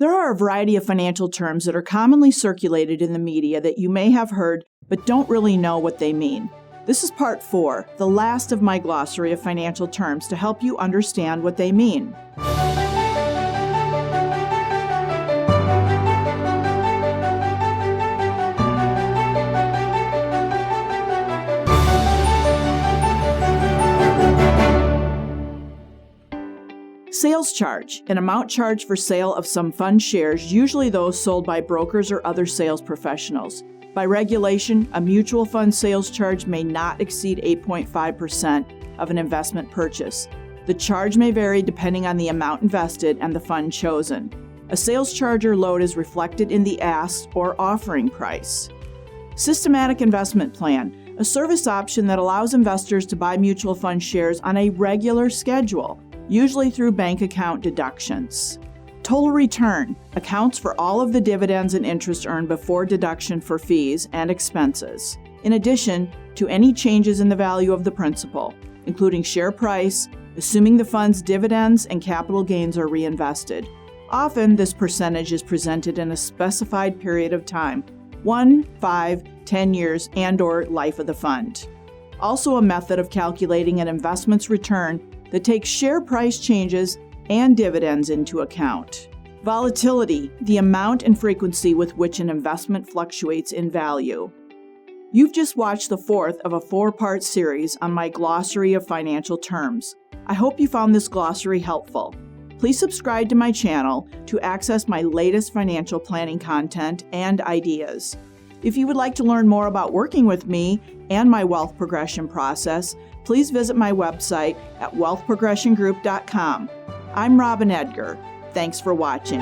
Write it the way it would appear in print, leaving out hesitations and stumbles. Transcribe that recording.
There are a variety of financial terms that are commonly circulated in the media that you may have heard but don't really know what they mean. This is part 4, the last of my glossary of financial terms to help you understand what they mean. Sales charge, an amount charged for sale of some fund shares, usually those sold by brokers or other sales professionals. By regulation, a mutual fund sales charge may not exceed 8.5% of an investment purchase. The charge may vary depending on the amount invested and the fund chosen. A sales charge or load is reflected in the ask or offering price. Systematic investment plan, a service option that allows investors to buy mutual fund shares on a regular schedule, usually through bank account deductions. Total return accounts for all of the dividends and interest earned before deduction for fees and expenses, in addition to any changes in the value of the principal, including share price, assuming the fund's dividends and capital gains are reinvested. Often, this percentage is presented in a specified period of time, 1, 5, 10 years, and/or life of the fund. Also a method of calculating an investment's return that takes share price changes and dividends into account. Volatility, the amount and frequency with which an investment fluctuates in value. You've just watched the 4th of a 4-part series on my glossary of financial terms. I hope you found this glossary helpful. Please subscribe to my channel to access my latest financial planning content and ideas. If you would like to learn more about working with me and my wealth progression process, please visit my website at wealthprogressiongroup.com. I'm Robin Edgar. Thanks for watching.